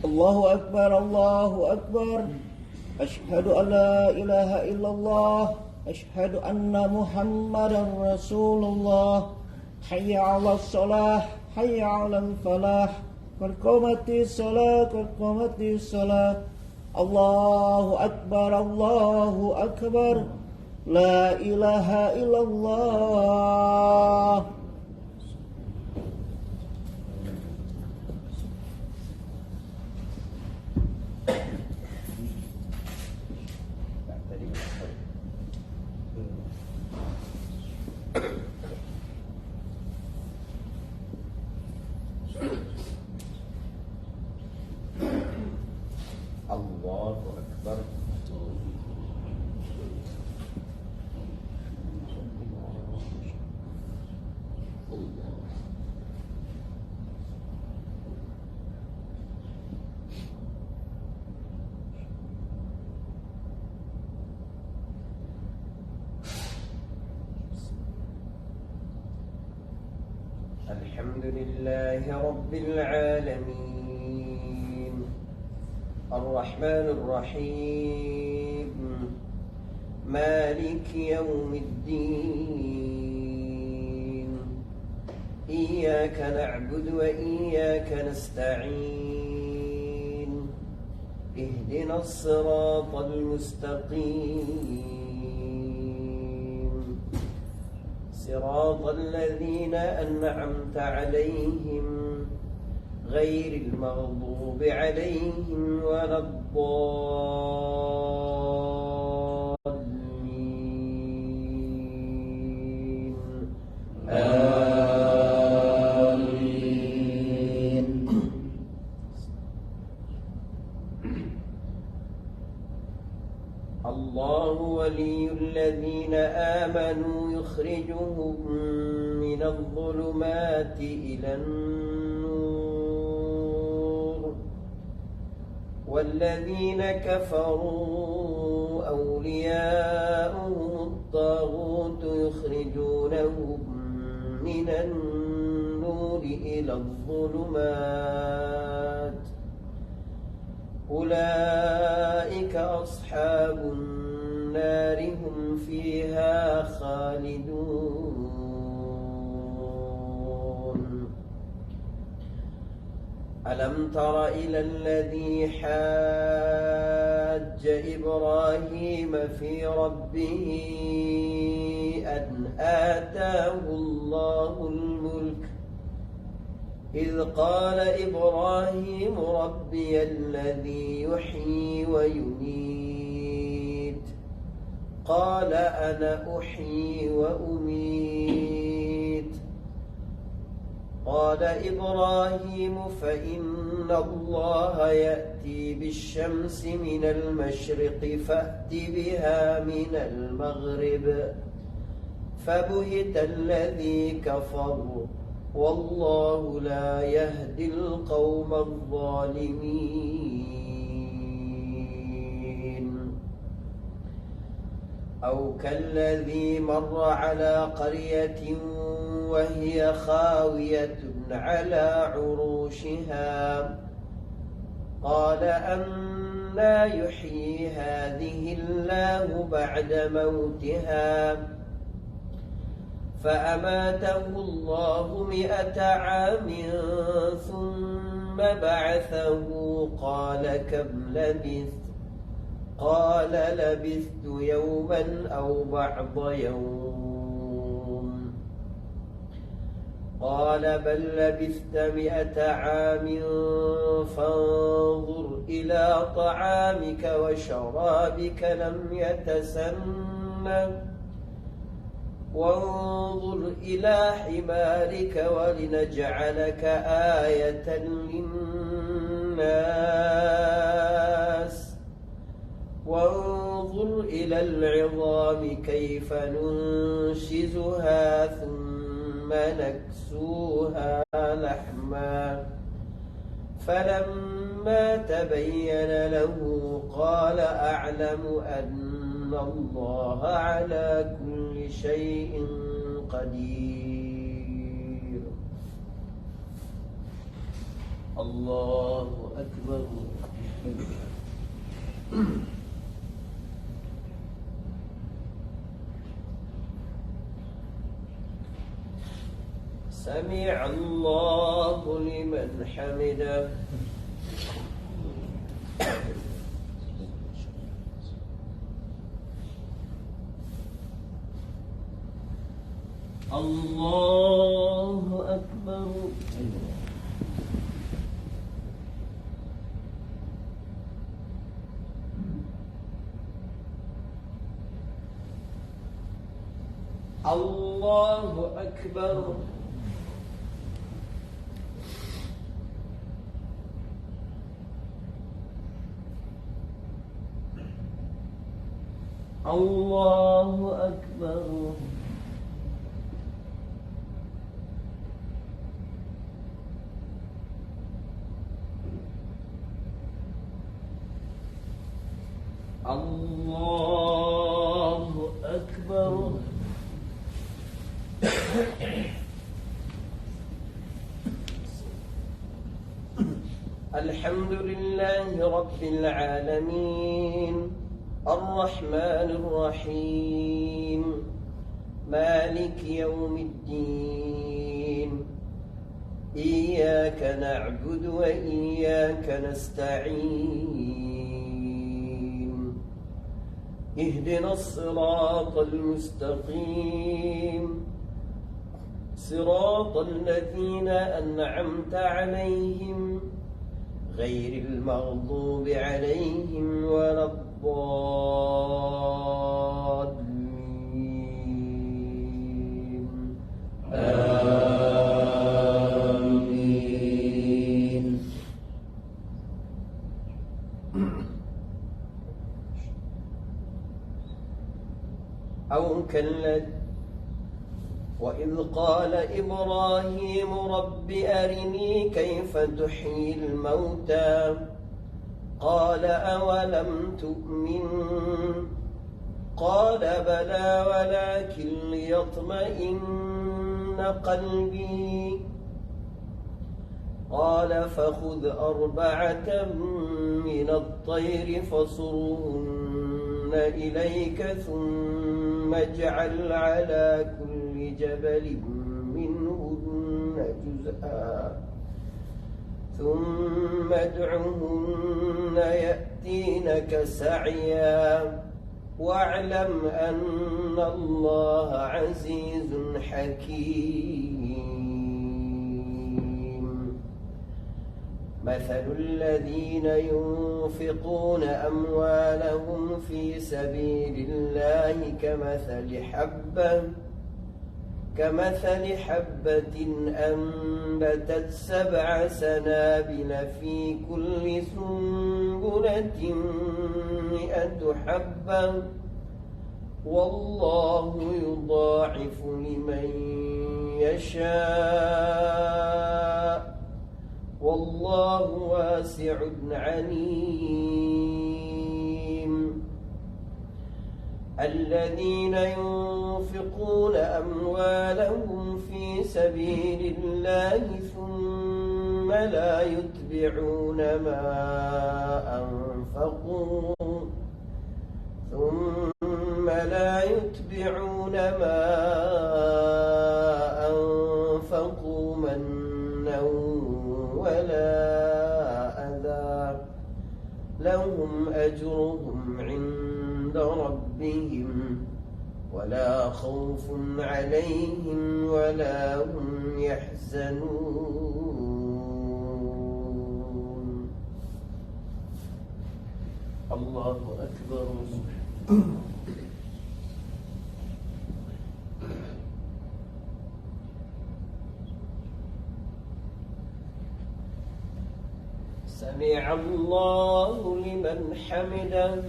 Allahu Akbar, Allahu Akbar. Asyhadu an la ilaha illallah. Asyhadu anna Muhammadan Rasulullah. Hayya 'alas shalah, hayya 'alal falah. Qad qamatis shalah, qad qamatis shalah. Allahu Akbar, Allahu Akbar. La ilaha illallah. Allahu Akbar. Alhamdulillahi Rabbil Alamin, Ar-Rahmanir Rahim, Maliki Yawmiddin. Iyyaka na'budu wa iyyaka nasta'in. Ihdinas siratal mustaqim. صراط الذين أنعمت عليهم غير المغضوب عليهم ولا الضالين. آمين. الله ولي الذين آمنوا يخرجهم من الظلمات إلى النور، والذين كفروا أولياؤهم الطاغوت يخرجونهم من النور إلى الظلمات. أولئك أصحاب النار هم فيها خالدون. ألم تر إلى الذي حاج إبراهيم في ربه أن آتاه الله الملك، إذ قال إبراهيم ربي الذي يحيي ويميت، قال أنا أحيي وأميت. قال إبراهيم فإن الله يأتي بالشمس من المشرق فأت بها من المغرب، فبهت الذي كفر والله لا يهدي القوم الظالمين. أو كالذي مر على قرية وهي خاوية على عروشها، قال أنى يحيي هذه الله بعد موتها، فأماته الله 100 عام ثم بعثه، قال كم لبثت؟ قال لبثت يوما أو بعض يوم. قال بل لبثت 100 عام فانظر إلى طعامك وشرابك لم يتسنه، وانظر إلى حمارك ولنجعلك آية للناس، وانظر إلى العظام كيف ننشزها ثم نكسوها لحما، فلما تبين له قال أعلم أن الله على كل شيء قدير. الله أكبر. سمع الله لمن حمده. الله أكبر. الله أكبر. الله أكبر. الله أكبر. الحمد لله رب العالمين الرحمن الرحيم مالك يوم الدين إياك نعبد وإياك نستعين اهدنا الصراط المستقيم صراط الذين أنعمت عليهم غير المغضوب عليهم ولا الضالين. آمين. أو كالذي وإذ قال إبراهيم رب أرني كيف تحيي الموتى قال أولم تؤمن قال بلى ولكن ليطمئن قلبي قال فخذ أربعة من الطير فصرهن إليك ثم اجعل على كل جبل منهن جزءا ثم ادعهن يأتينك سعيا واعلم أن الله عزيز حكيم. مثل الذين ينفقون أموالهم في سبيل الله كمثل حبة أنبتت 7 سنابل في كل سنبلة 100 حبة والله يضاعف لمن يشاء والله واسع عليم. الذين ينفقون أموالهم في سبيل الله ثم لا يتبعون ما أنفقوا منا ولا أذى لهم أجرهم عند ربهم ولا خوف عليهم ولا هم يحزنون. الله أكبر. سمع الله لمن حمده.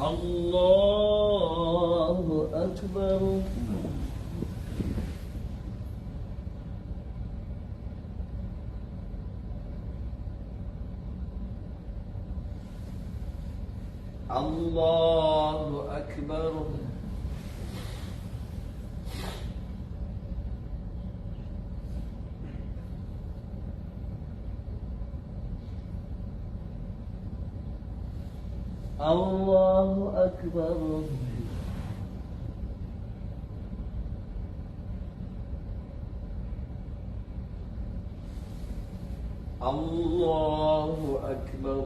الله أكبر. الله أكبر. الله أكبر. الله أكبر.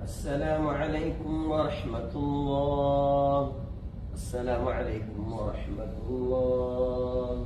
السلام عليكم ورحمة الله. السلام عليكم ورحمة الله.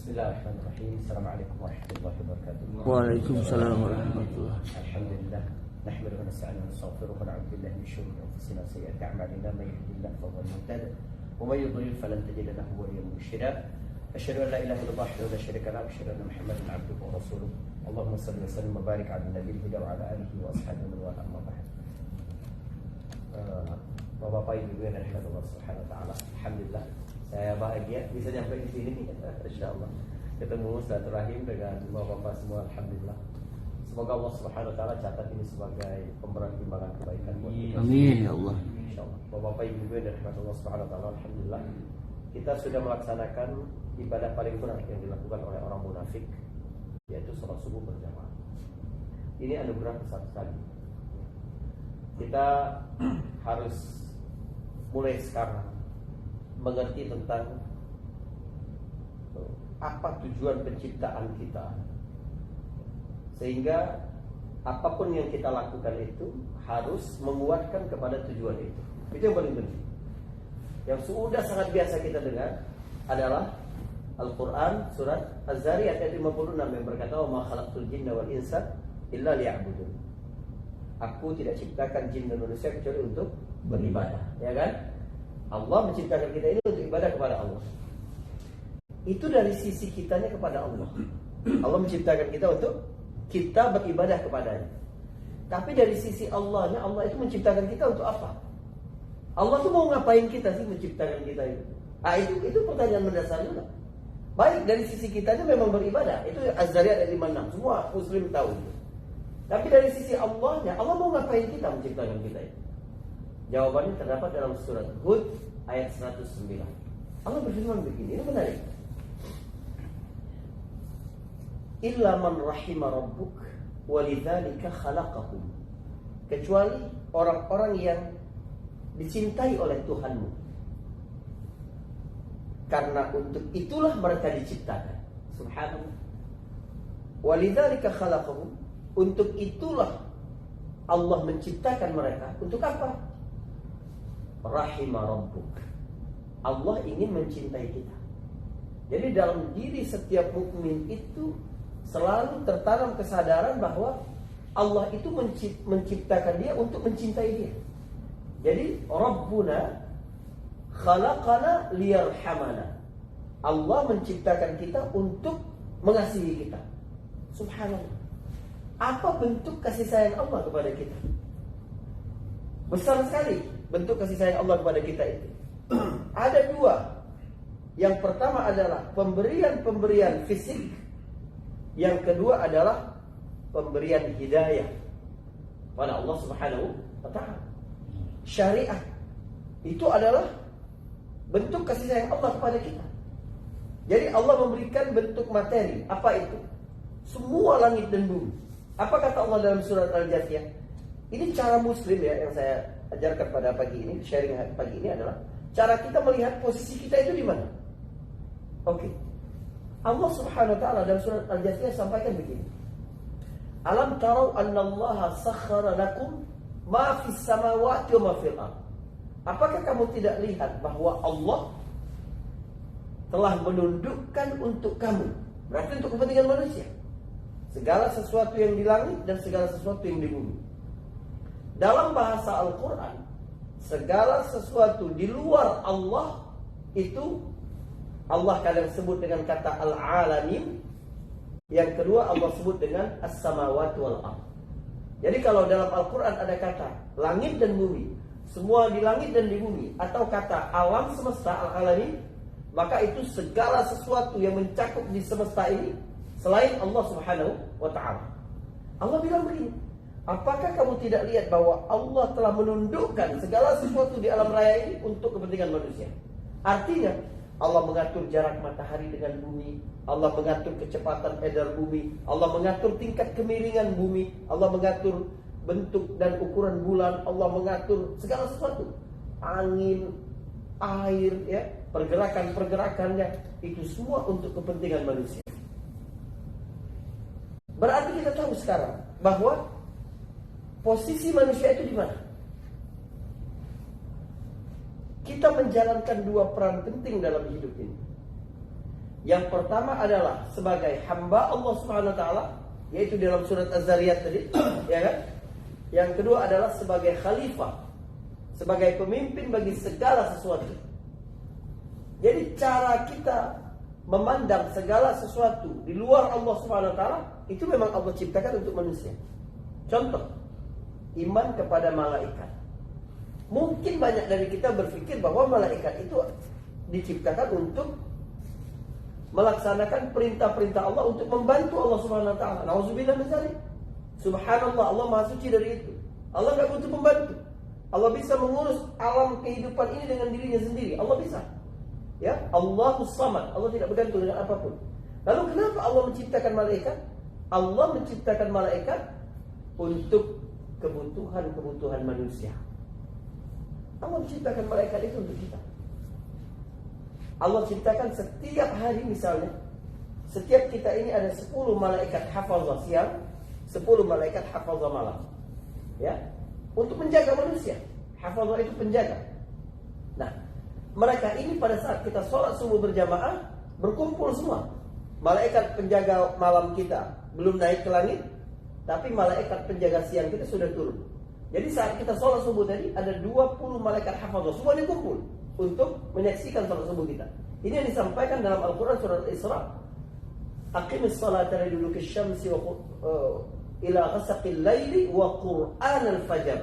Bismillahirrahmanirrahim. Assalamualaikum warahmatullahi wabarakatuh. Waalaikumsalam warahmatullahi wabarakatuh. Alhamdulillah. Nahmadu wa nasta'inu wa nastaghfiruh wa na'udzu billahi min syururi anfusina wa sayyiati a'malina may yahdihillahu fa huwal muhtadi wa may yudlil falan tajida lahu waliyyan mursyida. Asyhadu an la ilaha illallah wa la syarika lahu wa asyhadu anna Muhammadan 'abduhu wa rasuluh. Allahumma shalli wa sallim wa barik 'ala nabiyil huda wa 'ala alihi wa ashabihi wa man wala. Bapak-bapak, Ibu yang dirahmati Allah Subhanahu wa taala. Alhamdulillah. Saya bahagia bisa nyampe di sini, insyaallah. Ketemu silaturahim dengan bapak-bapak semua, alhamdulillah. Semoga Allah Subhanahu wa taala catat ini sebagai pemberat timbangan kebaikan buat kita. Amin ya Allah. Insyaallah. Bapak-bapak, Ibu yang dirahmati Allah Subhanahu wa taala, alhamdulillah. Kita sudah melaksanakan ibadah paling berat yang dilakukan oleh orang munafik, yaitu salat subuh berjamaah. Ini anugerah besar sekali. Kita harus mulai sekarang mengerti tentang apa tujuan penciptaan kita, sehingga apapun yang kita lakukan itu harus menguatkan kepada tujuan itu. Itu yang paling penting. Yang sudah sangat biasa kita dengar adalah Al-Quran surat Az-Zariyat ayat 56 yang berkata, "Wa ma khalaqtul jinna wal insa illa liya'budun." Aku tidak ciptakan jin dan manusia kecuali untuk beribadah, ya kan? Allah menciptakan kita ini untuk ibadah kepada Allah. Itu dari sisi kitanya kepada Allah. Allah menciptakan kita untuk kita beribadah kepadanya. Tapi dari sisi Allahnya, Allah itu menciptakan kita untuk apa? Allah tuh mau ngapain kita sih menciptakan kita itu? Itu pertanyaan mendasar juga. Baik, dari sisi kitanya memang beribadah. Itu Az-Zariyat ayat 56. Semua muslim tahu itu. Tapi dari sisi Allahnya, Allah mau ngapain kita menciptakan kita itu? Jawabannya terdapat dalam surat Hud ayat 109. Allah berfirman begini, ini menarik. Illa man rahima rabbuk walidzalika khalaqahum. Kecuali orang-orang yang dicintai oleh Tuhanmu. Karena untuk itulah mereka diciptakan. Subhanallah. Walidzalika khalaqahum. Untuk itulah Allah menciptakan mereka. Untuk apa? Rahima rabbuk. Allah ingin mencintai kita. Jadi dalam diri setiap mukmin itu selalu tertanam kesadaran bahwa Allah itu menciptakan dia untuk mencintai dia. Jadi Rabbuna khalaqana liyarhamana. Allah menciptakan kita untuk mengasihi kita. Subhanallah. Apa bentuk kasih sayang Allah kepada kita? Besar sekali bentuk kasih sayang Allah kepada kita itu. Ada dua. Yang pertama adalah pemberian fisik. Yang kedua adalah pemberian hidayah pada Allah Subhanahu wa ta'ala. Syariat itu adalah bentuk kasih sayang Allah kepada kita. Jadi Allah memberikan bentuk materi. Apa itu? Semua langit dan bumi. Apa kata Allah dalam surat Al-Jathiyah? Ini cara muslim ya yang saya ajarkan pada pagi ini, sharing pagi ini adalah cara kita melihat posisi kita itu di mana. Oke. Allah Subhanahu wa ta'ala dalam surat Al-Jathiyah sampaikan begini. Alam tarau annallaha sakhkhara lakum ma fis samawati wa ma fil ardh. Apakah kamu tidak lihat bahwa Allah telah menundukkan untuk kamu, berarti untuk kepentingan manusia, segala sesuatu yang di langit dan segala sesuatu yang di bumi. Dalam bahasa Al-Quran, segala sesuatu di luar Allah itu Allah kadang sebut dengan kata al-alamin. Yang kedua Allah sebut dengan as-samawati wal ardh. Jadi kalau dalam Al-Quran ada kata langit dan bumi, semua di langit dan di bumi, atau kata alam semesta al-alamin, maka itu segala sesuatu yang mencakup di semesta ini selain Allah Subhanahu wa ta'ala. Allah bilang begini, apakah kamu tidak lihat bahwa Allah telah menundukkan segala sesuatu di alam raya ini untuk kepentingan manusia? Artinya Allah mengatur jarak matahari dengan bumi, Allah mengatur kecepatan edar bumi, Allah mengatur tingkat kemiringan bumi, Allah mengatur bentuk dan ukuran bulan, Allah mengatur segala sesuatu, angin, air, ya, pergerakan-pergerakannya, itu semua untuk kepentingan manusia. Berarti kita tahu sekarang bahwa posisi manusia itu di mana? Kita menjalankan dua peran penting dalam hidup ini. Yang pertama adalah sebagai hamba Allah Subhanahu wa ta'ala, yaitu dalam surat Az-Zariyat tadi, ya kan? Yang kedua adalah sebagai khalifah, sebagai pemimpin bagi segala sesuatu. Jadi cara kita memandang segala sesuatu di luar Allah Subhanahu wa ta'ala itu memang Allah ciptakan untuk manusia. Contoh, iman kepada malaikat. Mungkin banyak dari kita berpikir bahwa malaikat itu diciptakan untuk melaksanakan perintah-perintah Allah, untuk membantu Allah Subhanahu wa ta'ala. Nauzubillah min dzalik. Subhanallah, Allah Maha suci dari itu. Allah enggak butuh pembantu. Allah bisa mengurus alam kehidupan ini dengan dirinya sendiri. Allah bisa. Ya, Allahus Samad. Allah tidak bergantung dengan apapun. Lalu kenapa Allah menciptakan malaikat? Allah menciptakan malaikat untuk kebutuhan-kebutuhan manusia. Allah menciptakan malaikat itu untuk kita. Allah ciptakan setiap hari misalnya, setiap kita ini ada 10 malaikat hafazah siang, 10 malaikat hafazah malam. Ya, untuk menjaga manusia. Hafazah itu penjaga. Nah, mereka ini pada saat kita sholat subuh berjamaah, berkumpul semua. Malaikat penjaga malam kita belum naik ke langit, tapi malaikat penjaga siang kita sudah turun. Jadi saat kita sholat subuh tadi ada 20 malaikat hafadzah semuanya kumpul untuk menyaksikan sholat subuh kita. Ini yang disampaikan dalam Al-Quran surat Al-Isra. Aqimis salata liduluki syamsi ila ghasaqil laili wa qur'an al-fajr.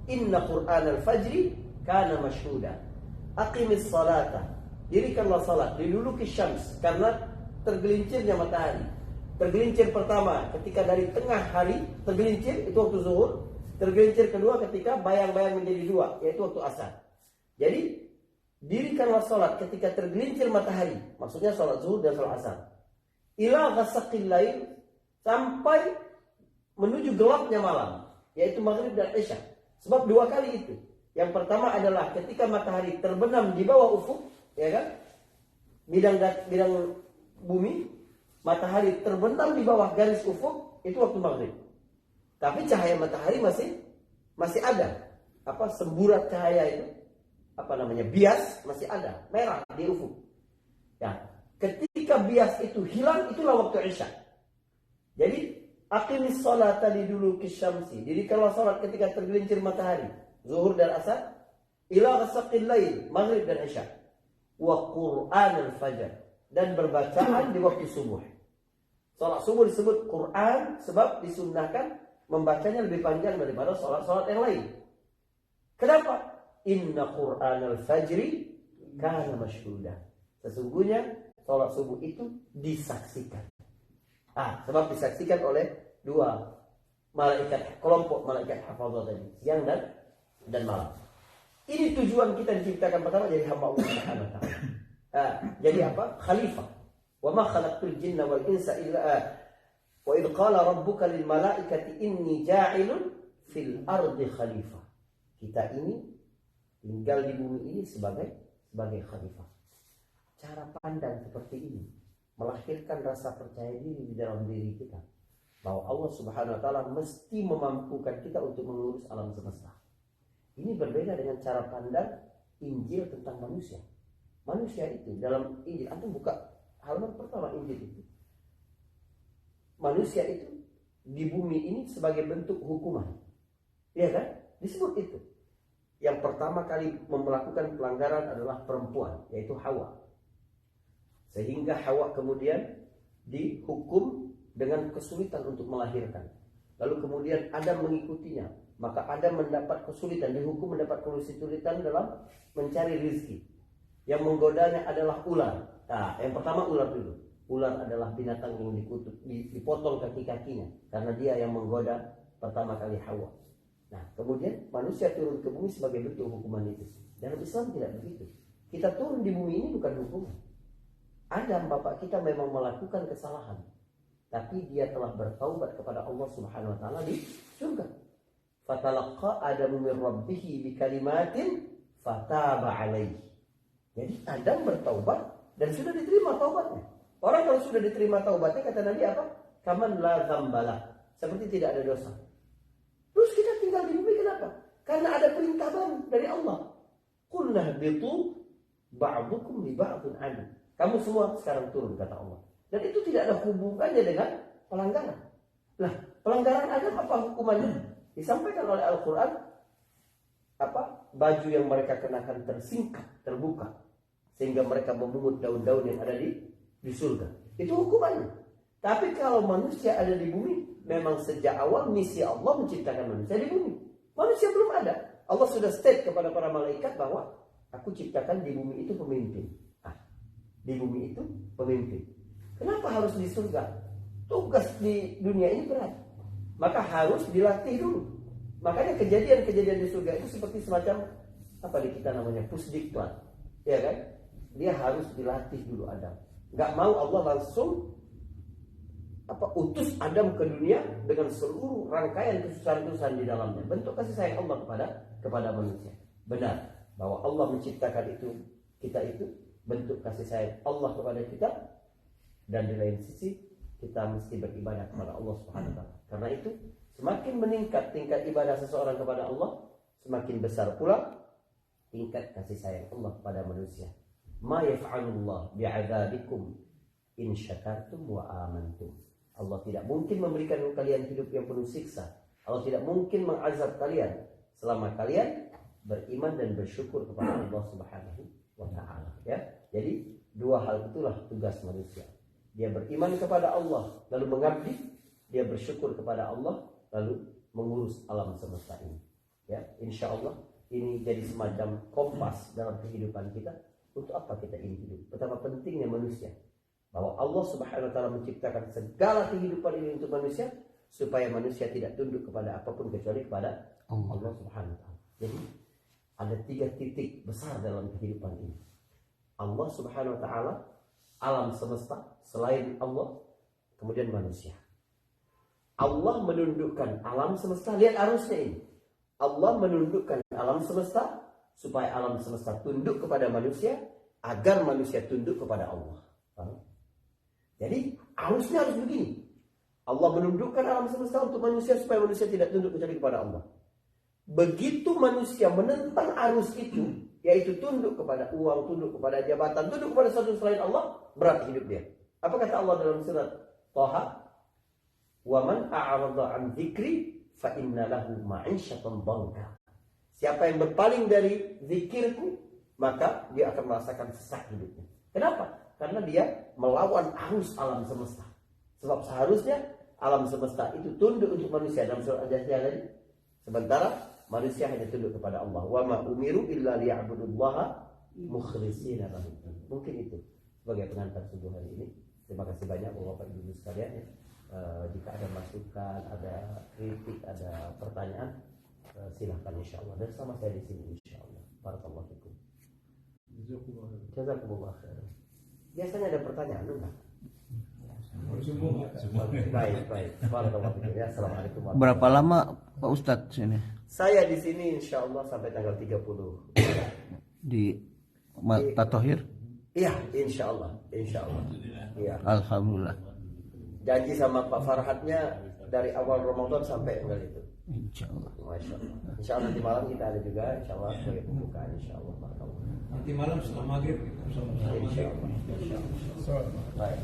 Inna qur'an al-fajri kana mashhuda. Aqimis salata, dirikanlah salat liduluki syams, karena tergelincirnya matahari. Tergelincir pertama ketika dari tengah hari tergelincir, itu waktu zuhur. Tergelincir kedua ketika bayang-bayang menjadi dua, yaitu waktu asar. Jadi dirikanlah salat ketika tergelincir matahari, maksudnya salat zuhur dan salat asar. Ila ghasaqil lail, sampai menuju gelapnya malam, yaitu maghrib dan isya. Sebab dua kali itu. Yang pertama adalah ketika matahari terbenam di bawah ufuk, ya kan? Bidang bumi, matahari terbenam di bawah garis ufuk, itu waktu maghrib. Tapi cahaya matahari masih ada. Semburat cahaya itu, bias masih ada, merah di ufuk. Ya, ketika bias itu hilang, itulah waktu isya. Jadi aqimis sholata liduluki syamsi, dirikanlah salat ketika tergelincir matahari, zuhur dan asar, ila ghasaqil lail, maghrib dan isya, wa qur'an al-fajr, dan berbacaan di waktu subuh. Salat subuh disebut Quran sebab disunnahkan membacanya lebih panjang daripada salat-salat yang lain. Kenapa? Inna Qur'an al-fajri kana mashhuda. Sesungguhnya salat subuh itu disaksikan. Sebab disaksikan oleh dua malaikat, kelompok malaikat hafadzah tadi, siang dan malam. Ini tujuan kita diciptakan pertama jadi hamba Allah Subhanahu wa taala. Jadi Khalifah. Wa ma khalaqtul jinna wal insa illa wa idh qala rabbuka lil malaikati inni ja'ilun fil ardi khalifah. Kita ini tinggal di bumi ini sebagai khalifah. Cara pandang seperti ini melahirkan rasa percaya diri di dalam diri kita bahwa Allah Subhanahu wa taala mesti memampukan kita untuk mengurus alam semesta. Ini berbeda dengan cara pandang Injil tentang manusia. Manusia itu dalam Injil, antum buka halaman pertama Injil itu. Manusia itu di bumi ini sebagai bentuk hukuman. Iya kan? Disebut itu. Yang pertama kali melakukan pelanggaran adalah perempuan, yaitu Hawa. Sehingga Hawa kemudian dihukum dengan kesulitan untuk melahirkan. Lalu kemudian Adam mengikutinya. Maka Adam mendapat kesulitan, dihukum mendapat kesulitan dalam mencari rezeki. Yang menggodanya adalah ular. Yang pertama ular dulu. Ular adalah binatang yang dipotong kaki-kakinya karena dia yang menggoda pertama kali Hawa. Kemudian manusia turun ke bumi sebagai bentuk hukuman itu. Dalam Islam tidak begitu. Kita turun di bumi ini bukan hukuman. Adam bapak kita memang melakukan kesalahan, tapi dia telah bertaubat kepada Allah Subhanahu wa taala di surga. Fatalaqqa Adamu min rabbih bikalimatin fataba alaihi. Jadi Adam bertaubat dan sudah diterima taubatnya. Orang kalau sudah diterima taubatnya, kata Nabi apa? Kaman la dzambalah, seperti tidak ada dosa. Terus kita tinggal di bumi kenapa? Karena ada perintah baru dari Allah. Qul nahbitu ba'dukum li ba'din adu. Kamu semua sekarang turun, kata Allah. Dan itu tidak ada hubungannya dengan pelanggaran. Pelanggaran Adam apa hukumannya? Disampaikan oleh Al-Quran, baju yang mereka kenakan tersingkap, terbuka, sehingga mereka memungut daun-daun yang ada di surga. Itu hukumannya. Tapi kalau manusia ada di bumi, memang sejak awal misi Allah menciptakan manusia di bumi. Manusia belum ada. Allah sudah state kepada para malaikat bahwa aku ciptakan di bumi itu pemimpin. Di bumi itu pemimpin. Kenapa harus di surga? Tugas di dunia ini berat. Maka harus dilatih dulu. Makanya kejadian-kejadian di surga itu seperti semacam di kita namanya pusdiklat. Ya kan? Dia harus dilatih dulu Adam. Gak mau Allah langsung utus Adam ke dunia dengan seluruh rangkaian kesusahan-kesusahan di dalamnya. Bentuk kasih sayang Allah kepada manusia. Benar bahwa Allah menciptakan kita itu bentuk kasih sayang Allah kepada kita, dan di lain sisi kita mesti beribadah kepada Allah Subhanahu wa taala. Karena itu semakin meningkat tingkat ibadah seseorang kepada Allah, semakin besar pula tingkat kasih sayang Allah kepada manusia. ma yaf'alullah bi'adzabikum in syakartum wa amantum. Allah tidak mungkin memberikan kalian hidup yang penuh siksa. Allah tidak mungkin mengazab kalian selama kalian beriman dan bersyukur kepada Allah Subhanahu wa taala, ya. Jadi dua hal itulah tugas manusia. Dia beriman kepada Allah lalu mengabdi, dia bersyukur kepada Allah lalu mengurus alam semesta ini. Ya, insyaallah ini jadi semacam kompas dalam kehidupan kita. Untuk apa kita ini hidup? Betapa pentingnya manusia. Bahwa Allah Subhanahu wa taala menciptakan segala kehidupan ini untuk manusia supaya manusia tidak tunduk kepada apapun kecuali kepada Allah Subhanahu wa taala. Jadi ada 3 titik besar dalam kehidupan ini. Allah Subhanahu wa taala, alam semesta selain Allah, kemudian manusia. Allah menundukkan alam semesta, lihat arusnya ini. Allah menundukkan alam semesta supaya alam semesta tunduk kepada manusia agar manusia tunduk kepada Allah. Jadi arusnya harus begini. Allah menundukkan alam semesta untuk manusia supaya manusia tidak tunduk kecuali kepada Allah. Begitu manusia menentang arus itu, yaitu tunduk kepada uang, tunduk kepada jabatan, tunduk kepada sesuatu selain Allah, berat hidup dia. Apa kata Allah dalam surat Thaha? Wa man a'rada 'an dzikri fa inna lahu ma'isyatan dhanka. Siapa yang berpaling dari zikirku, maka dia akan merasakan sesak hidupnya. Kenapa? Karena dia melawan arus alam semesta. Sebab seharusnya alam semesta itu tunduk untuk manusia dalam surat Al-Jathiyah tadi. Sementara manusia hanya tunduk kepada Allah. Wa ma umiru illa liya'budullaha mukhlishina lahu. Mungkin itu sebagai pengantar subuh hari ini. Terima kasih banyak Bapak Ibu sekalian ya. Jika ada masukan, ada kritik, ada pertanyaan, silahkan insyaallah. Dan sama saya di sini insyaallah. Barakallahu fikum. Jazakumullah khairan. Biasanya ada pertanyaan enggak? Baik. Barakallahu fikum. Ya, assalamualaikum. Berapa lama Pak Ustadz sini? Saya di sini insyaallah sampai tanggal 30. Di Tatohir? Iya, insyaallah. Iya. Alhamdulillah. Janji sama Pak Farhadnya dari awal Ramadan sampai enggak itu. Insyaallah. Masyaallah. Insyaallah nanti malam kita ada juga insyaallah sebagai pembukaan insyaallah. Nanti malam setelah maghrib kita bersama-sama. Insyaallah. Baik.